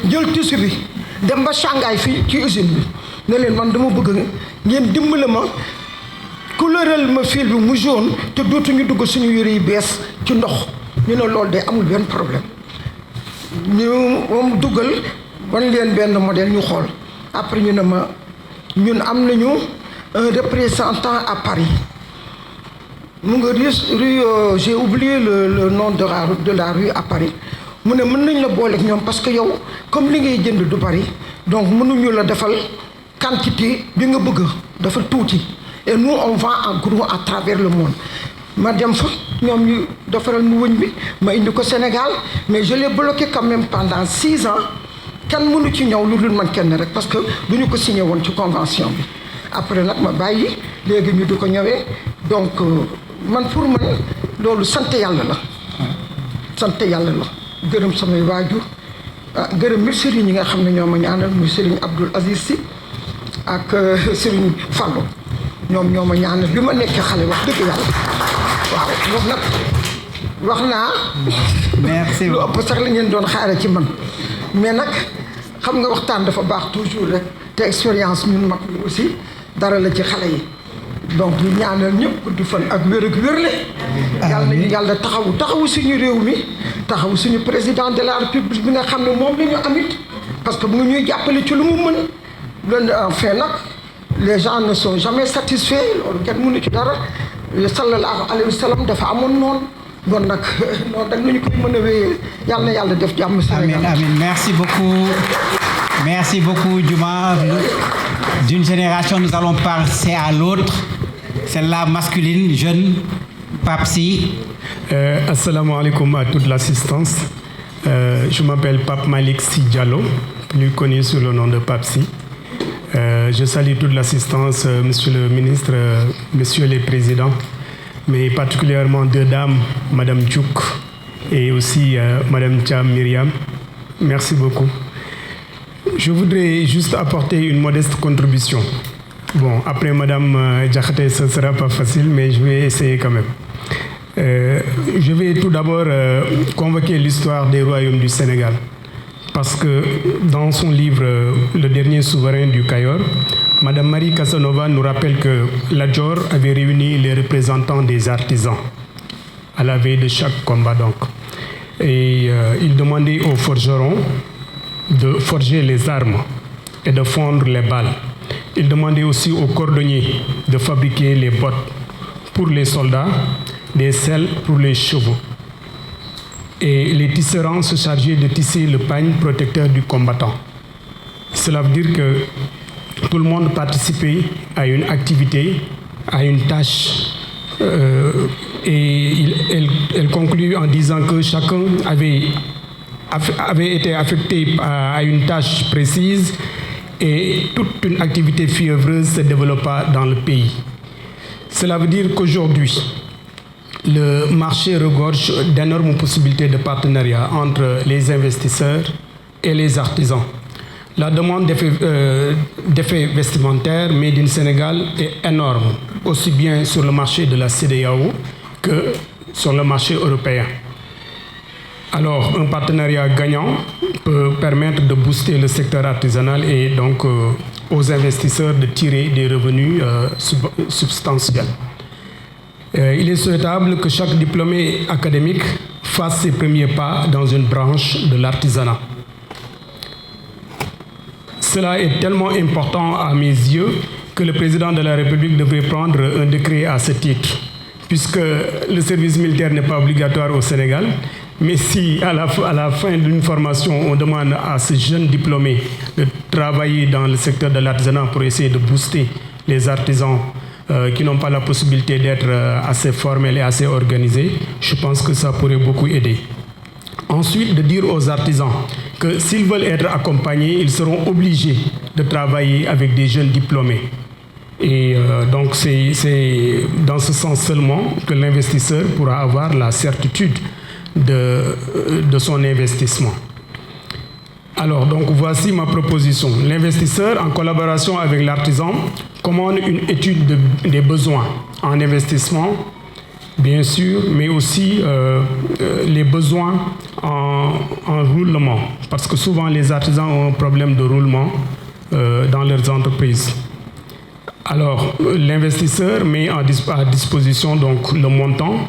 [SPEAKER 10] jël tissu bi dem ba Shanghai fii ci usine bi ne leen man dama bëgg ngeen dimbale ma couleural ma fil bi mu jaune te dootuñu dugg suñu yëre yi bees ci ndox ñu ne loolu de amul benn problème ñu moom duggal wan leen benn modèle ñu xool après ñu ne ma ñun am nañu un représentant à Paris mu nga rue j'ai oublié le nom de la rue à Paris mu ne mën nañ la booleeg ñoom parce que yow comme li ngay jënd du bari donc mënuñu la defal quantité bi nga bëgg dafa tuuti et nous on vend en gros à travers le monde ma dem fa ñoom ñu defaral mu wëñ bi ma indi ko Sénégal mais je l'ai bloqué quand même pendant 6 ans kenn mënu ci ñëw lu dul man kenn rek parce que du ñu ko signé woon ci convention bi après nag ma bàyyi léegi ñu di ko ñëwee donc man pour man loolu sant yàlla la gërëm samay waajur gërëm mi sëriñ yi nga xam ne ñoo ma ñaanal muy sëriñ Abdoul Aziz Sy ak sëriñ Fallou ñoom ñoo ma ñaanal bi ma nekkee xale wax dëgg yàlla waaw moom nag wax naa
[SPEAKER 3] merci
[SPEAKER 10] lu ëpp sax la ngeen doon xaare ci man mais nag xam nga waxtaan dafa baax toujours rek te expérience ñun mag ñu aussi dara la ci xale yi donc ñu ñaanal ñëpp gudd fan ak wér ak wérle yàlla nañu yàlla taxawu suñu réew mi taxawu suñu président de la république bi nga xam ne moom la ñu amit parce que bu nga ñuy jàppale ci lu mu mën loolu enfin nag les gens ne sont jamais satisfaits loolu kenn mënu ci dara sallallahu alayhi wa sallam dafa amoon noonu bon nag noonu dag nañu koy mën a wéyee yàlla na yàlla def jàmm Sénégal.
[SPEAKER 3] Amin. Merci beaucoup Diouma. D'une génération nous allons passer à l'autre, celle-là masculine, jeune, Pape Sy.
[SPEAKER 12] Assalamu alaikum à toute l'assistance. Je m'appelle Pape Malik Sy Diallo, plus connu sous le nom de Pape Sy. Je salue toute l'assistance, Monsieur le ministre, Messieurs les présidents, mais particulièrement deux dames, Madame Diouk et aussi Madame Thiam Myriam. Merci beaucoup. Je voudrais juste apporter une modeste contribution. Bon, après Madame Diakhaté, ce ne sera pas facile, mais je vais essayer quand même. Je vais tout d'abord convoquer l'histoire des royaumes du Sénégal. Parce que dans son livre Le dernier souverain du Cayor, Madame Marie Casanova nous rappelle que Lat Dior avait réuni les représentants des artisans à la veille de chaque combat donc. Et il demandait aux forgerons de forger les armes et de fondre les balles. Il demandait aussi aux cordonniers de fabriquer les bottes pour les soldats, des selles pour les chevaux. Et les tisserands se chargeaient de tisser le pagne protecteur du combattant. Cela veut dire que tout le monde participait à une activité, à une tâche. Et elle conclut en disant que chacun avait été affecté à une tâche précise et toute une activité fiévreuse se développa dans le pays. Cela veut dire qu'aujourd'hui, le marché regorge d'énormes possibilités de partenariat entre les investisseurs et les artisans. La demande d'effets vestimentaires made in Sénégal est énorme, aussi bien sur le marché de la CEDEAO que sur le marché européen. Alors, un partenariat gagnant peut permettre de booster le secteur artisanal et donc aux investisseurs de tirer des revenus substantiels. Il est souhaitable que chaque diplômé académique fasse ses premiers pas dans une branche de l'artisanat. Cela est tellement important à mes yeux que le président de la République devrait prendre un décret à ce titre, puisque le service militaire n'est pas obligatoire au Sénégal, Mais si à la fin d'une formation, on demande à ces jeunes diplômés de travailler dans le secteur de l'artisanat pour essayer de booster les artisans qui n'ont pas la possibilité d'être assez formels et assez organisés, je pense que ça pourrait beaucoup aider. Ensuite, de dire aux artisans que s'ils veulent être accompagnés, ils seront obligés de travailler avec des jeunes diplômés. Et donc c'est dans ce sens seulement que l'investisseur pourra avoir la certitude de son investissement. Alors, donc voici ma proposition. L'investisseur, en collaboration avec l'artisan, commande une étude des besoins en investissement, bien sûr, mais aussi les besoins en roulement, parce que souvent les artisans ont un problème de roulement dans leurs entreprises. Alors, l'investisseur met à disposition donc le montant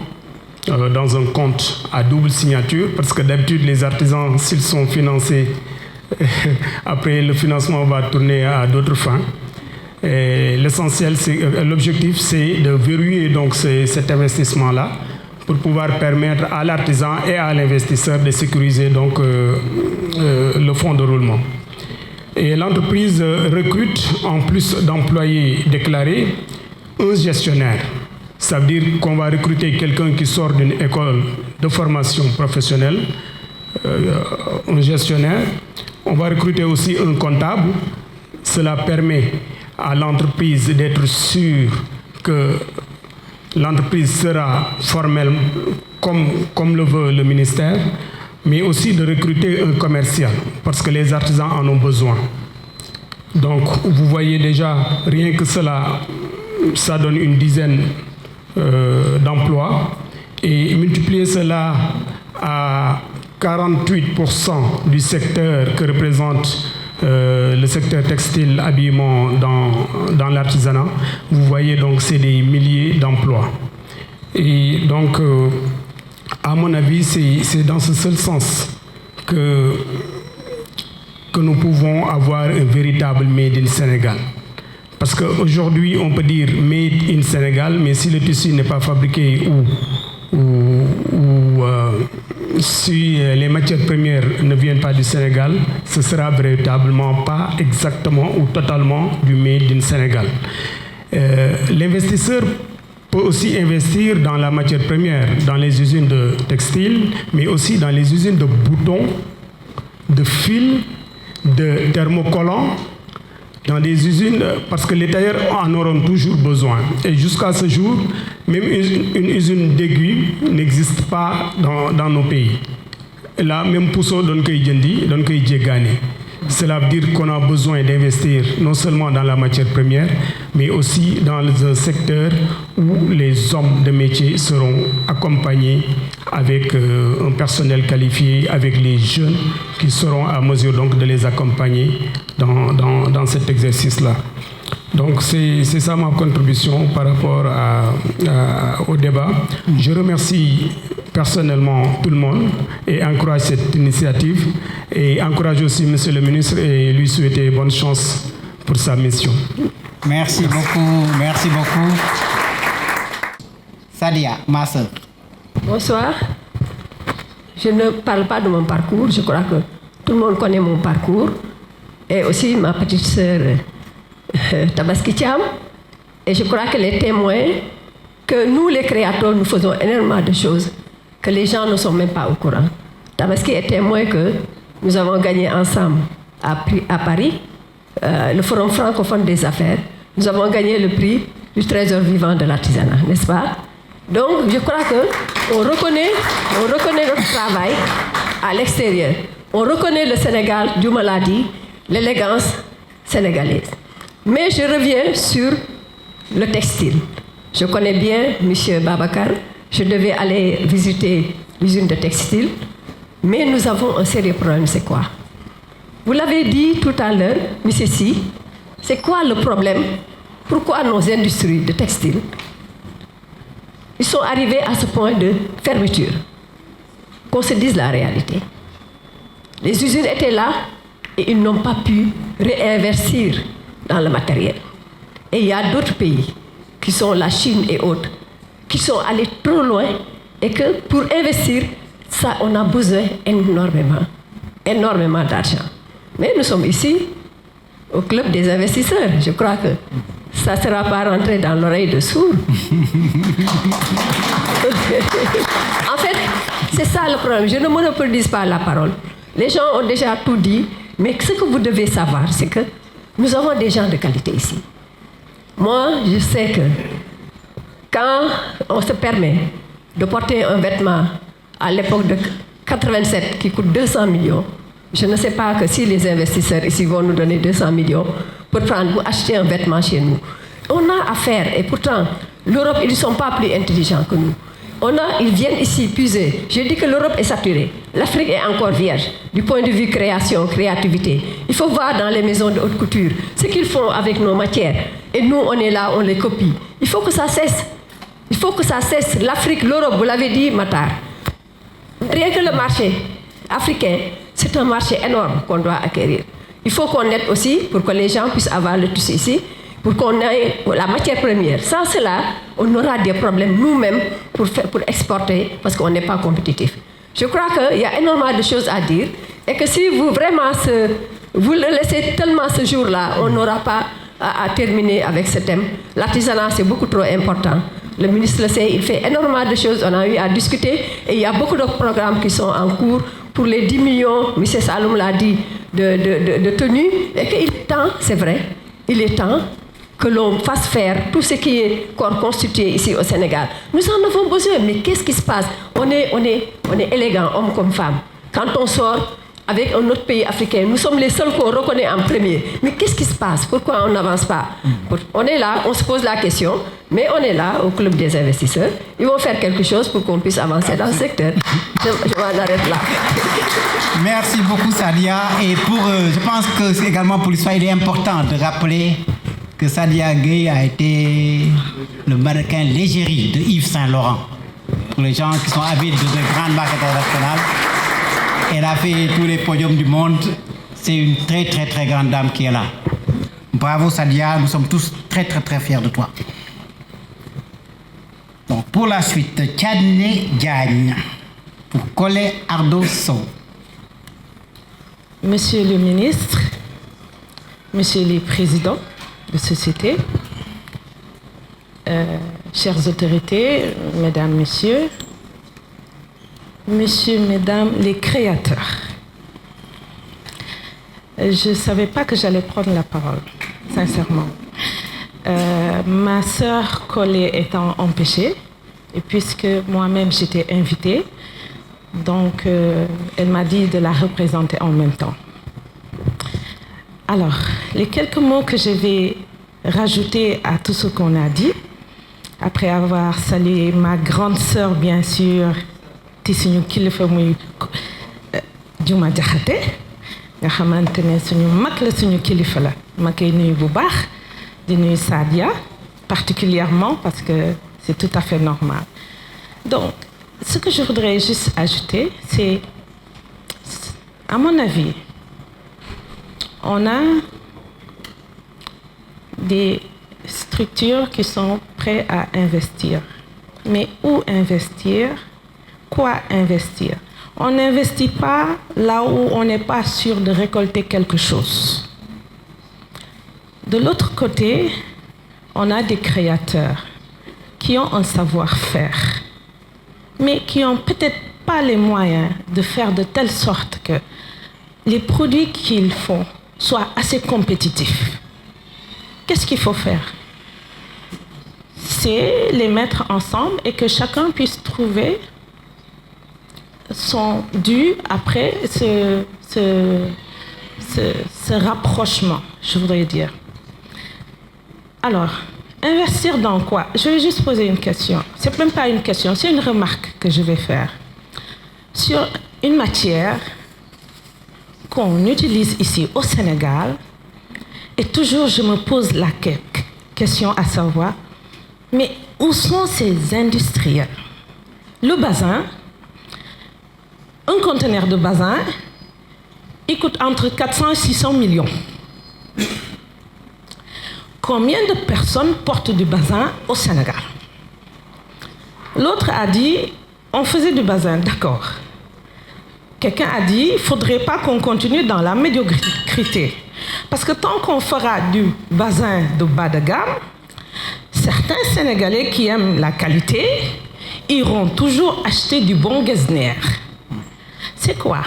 [SPEAKER 12] dans un compte à double signature, parce que d'habitude les artisans, s'ils sont financés, après le financement va tourner à d'autres fins. L'essentiel, l'objectif, c'est de verrouiller donc cet investissement-là pour pouvoir permettre à l'artisan et à l'investisseur de sécuriser donc le fonds de roulement. Et l'entreprise recrute, en plus d'employés déclarés, un gestionnaire. Ça veut dire qu'on va recruter quelqu'un qui sort d'une école de formation professionnelle, un gestionnaire. On va recruter aussi un comptable. Cela permet à l'entreprise d'être sûre que l'entreprise sera formelle comme le veut le ministère, mais aussi de recruter un commercial, parce que les artisans en ont besoin. Donc, vous voyez déjà, rien que cela, ça donne une dizaine d'emplois, et multiplier cela à 48% du secteur que représente le secteur textile, habillement dans l'artisanat, vous voyez donc c'est des milliers d'emplois. Et donc, à mon avis, c'est dans ce seul sens que nous pouvons avoir un véritable Made in Sénégal. Parce qu'aujourd'hui, on peut dire Made in Sénégal, mais si le tissu n'est pas fabriqué ou si les matières premières ne viennent pas du Sénégal, ce sera véritablement pas exactement ou totalement du Made in Sénégal. L'investisseur peut aussi investir dans la matière première, dans les usines de textile, mais aussi dans les usines de boutons, de fils, de thermocollants, dans des usines, parce que les tailleurs en auront toujours besoin. Et jusqu'à ce jour, même une usine d'aiguille n'existe pas dans nos pays. Et là, même pour ça, cela veut dire qu'on a besoin d'investir non seulement dans la matière première, mais aussi dans un secteur où les hommes de métier seront accompagnés avec un personnel qualifié, avec les jeunes qui seront à mesure donc de les accompagner dans cet exercice-là. Donc c'est ça ma contribution par rapport au débat. Je remercie personnellement tout le monde et encourage cette initiative et encourage aussi Monsieur le ministre et lui souhaiter bonne chance pour sa mission.
[SPEAKER 8] Merci beaucoup, merci beaucoup. Sadia, ma soeur.
[SPEAKER 13] Bonsoir. Je ne parle pas de mon parcours, je crois que tout le monde connaît mon parcours et aussi ma petite sœur Tabaski Thiam, et je crois qu'elle est témoin que nous les créateurs nous faisons énormément de choses que les gens ne sont même pas au courant. Tabaski est témoin que nous avons gagné ensemble à Paris le Forum francophone des affaires. Nous avons gagné le prix du trésor vivant de l'artisanat, n'est-ce pas? Donc je crois qu'on reconnaît notre travail à l'extérieur. On reconnaît le Sénégal, Dieu me l'a dit, l'élégance sénégalaise. Mais je reviens sur le textile. Je connais bien M. Babacar. Je devais aller visiter l'usine de textile. Mais nous avons un sérieux problème, c'est quoi? Vous l'avez dit tout à l'heure, M. Si, c'est quoi le problème? Pourquoi nos industries de textile, ils sont arrivés à ce point de fermeture? Qu'on se dise la réalité. Les usines étaient là et ils n'ont pas pu réinvestir dans le matériel. Et il y a d'autres pays, qui sont la Chine et autres, qui sont allés trop loin et que pour investir, Ça, on a besoin énormément d'argent. Mais nous sommes ici, au club des investisseurs. Je crois que ça ne sera pas rentré dans l'oreille de sourd. En fait, c'est ça le problème. Je ne monopolise pas la parole. Les gens ont déjà tout dit, mais ce que vous devez savoir, c'est que nous avons des gens de qualité ici. Moi, je sais que quand on se permet de porter un vêtement à l'époque de 87 qui coûte 200 millions, je ne sais pas que si les investisseurs ici vont nous donner 200 millions pour acheter un vêtement chez nous. On a affaire, et pourtant, l'Europe, ils ne sont pas plus intelligents que nous. Ils viennent ici puiser. Je dis que l'Europe est saturée. L'Afrique est encore vierge du point de vue création, créativité. Il faut voir dans les maisons de haute couture ce qu'ils font avec nos matières. Et nous, on est là, on les copie. Il faut que ça cesse. Il faut que ça cesse. L'Afrique, l'Europe, vous l'avez dit, Matar. Rien que le marché africain, c'est un marché énorme qu'on doit acquérir. Il faut qu'on aide aussi pour que les gens puissent avoir le tissu ici, pour qu'on ait la matière première. Sans cela, on aura des problèmes nous-mêmes pour exporter parce qu'on n'est pas compétitif. Je crois qu'il y a énormément de choses à dire et que si vous vraiment vous le laissez tellement ce jour-là, on n'aura pas à terminer avec ce thème. L'artisanat, c'est beaucoup trop important. Le ministre le sait, il fait énormément de choses, on a eu à discuter et il y a beaucoup de programmes qui sont en cours pour les 10 millions, M. Saloum l'a dit, de tenues et qu'il est temps, c'est vrai, il est temps que l'on fasse faire tout ce qui est constitué ici au Sénégal. Nous en avons besoin, mais qu'est-ce qui se passe? On est élégant, hommes comme femmes. Quand on sort avec un autre pays africain, nous sommes les seuls qu'on reconnaît en premier. Mais qu'est-ce qui se passe? Pourquoi on n'avance pas? On est là, on se pose la question, mais on est là au club des investisseurs. Ils vont faire quelque chose pour qu'on puisse avancer dans le secteur. Je m'en arrête là.
[SPEAKER 8] Merci beaucoup, Sadia. Et je pense que également pour l'histoire, il est important de rappeler que Sadia Gueye a été le mannequin l'égérie de Yves Saint Laurent. Pour les gens qui sont avides de grandes marques internationales, elle a fait tous les podiums du monde. C'est une très très très grande dame qui est là. Bravo Sadia, nous sommes tous très très très fiers de toi. Donc pour la suite, Tchadné Diagne pour Collé Ardo Sow.
[SPEAKER 14] Monsieur le ministre, Monsieur les présidents de société, chères autorités, mesdames, messieurs, mesdames les créateurs. Je ne savais pas que j'allais prendre la parole, sincèrement. Ma sœur Collé étant empêchée, et puisque moi-même j'étais invitée, donc elle m'a dit de la représenter en même temps. Alors, les quelques mots que je vais rajouter à tout ce qu'on a dit, après avoir salué ma grande sœur, bien sûr, Tissounou Kilifa muy Diouma Diakhaté, nga xamantene suñu mag la suñu kilifa la ma koy nuyu bu baax di nuyu Sadia particulièrement parce que c'est tout à fait normal. Donc, ce que je voudrais juste ajouter, c'est, à mon avis, on a des structures qui sont prêtes à investir. Mais où investir? Quoi investir? On n'investit pas là où on n'est pas sûr de récolter quelque chose. De l'autre côté, on a des créateurs qui ont un savoir-faire, mais qui n'ont peut-être pas les moyens de faire de telle sorte que les produits qu'ils font soient assez compétitifs. Qu'est-ce qu'il faut faire? C'est les mettre ensemble et que chacun puisse trouver son dû après ce rapprochement, je voudrais dire. Alors, investir dans quoi? Je vais juste poser une question. C'est même pas une question, c'est une remarque que je vais faire. Sur une matière qu'on utilise ici au Sénégal, et toujours je me pose la question à savoir, mais où sont ces industriels? Le basin, un conteneur de basin, il coûte entre 400 et 600 millions. Combien de personnes portent du basin au Sénégal? L'autre a dit, on faisait du basin, d'accord. quelqu'un a dit il ne faudrait pas qu'on continue dans la médiocrité. Parce que tant qu'on fera du bazin de bas de gamme, certains Sénégalais qui aiment la qualité iront toujours acheter du bon Getzner. C'est quoi?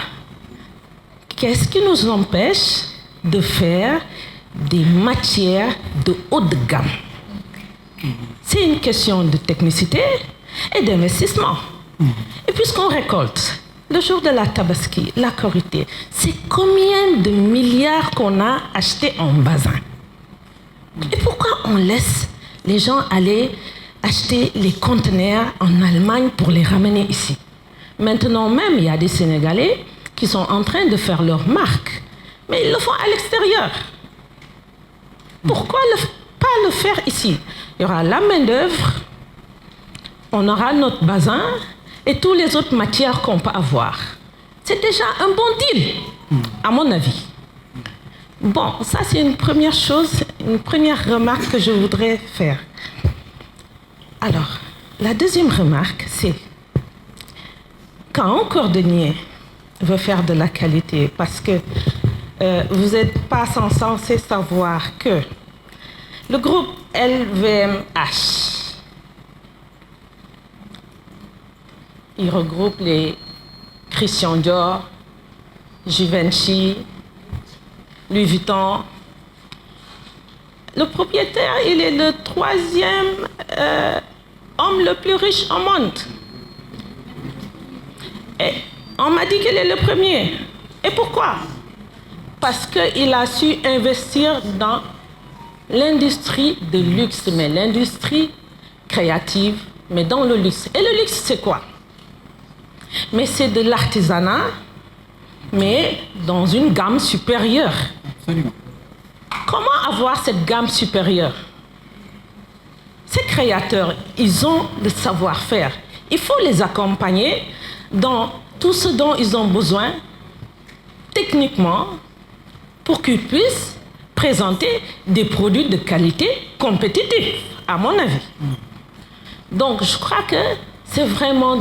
[SPEAKER 14] Qu'est-ce qui nous empêche de faire des matières de haut de gamme? C'est une question de technicité et d'investissement. Et puisqu'on récolte, le jour de la Tabaski, la Korité, c'est combien de milliards qu'on a acheté en bazin? Et pourquoi on laisse les gens aller acheter les conteneurs en Allemagne pour les ramener ici? Maintenant même, il y a des Sénégalais qui sont en train de faire leur marque, mais ils le font à l'extérieur. Pourquoi pas le faire ici? Il y aura la main-d'œuvre, on aura notre bazin et toutes les autres matières qu'on peut avoir. C'est déjà un bon deal, à mon avis. Bon, ça c'est une première chose, une première remarque que je voudrais faire. Alors, la deuxième remarque, c'est quand un cordonnier veut faire de la qualité, parce que vous n'êtes pas censé savoir que le groupe LVMH, il regroupe les Christian Dior, Givenchy, Louis Vuitton. Le propriétaire, il est le 3e homme le plus riche au monde. Et on m'a dit qu'il est le premier. Et pourquoi? Parce qu'il a su investir dans l'industrie de luxe, mais l'industrie créative, mais dans le luxe. Et le luxe, c'est quoi? Mais c'est de l'artisanat, mais dans une gamme supérieure. Absolument. Comment avoir cette gamme supérieure? Ces créateurs, ils ont le savoir-faire. Il faut les accompagner dans tout ce dont ils ont besoin, techniquement, pour qu'ils puissent présenter des produits de qualité compétitifs, à mon avis. Donc, je crois que c'est vraiment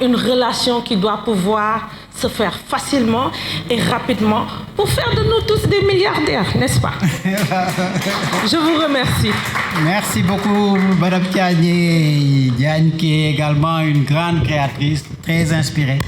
[SPEAKER 14] une relation qui doit pouvoir se faire facilement et rapidement pour faire de nous tous des milliardaires, n'est-ce pas? Je vous remercie.
[SPEAKER 15] Merci beaucoup, Madame Diagne, qui est également une grande créatrice, très inspirée.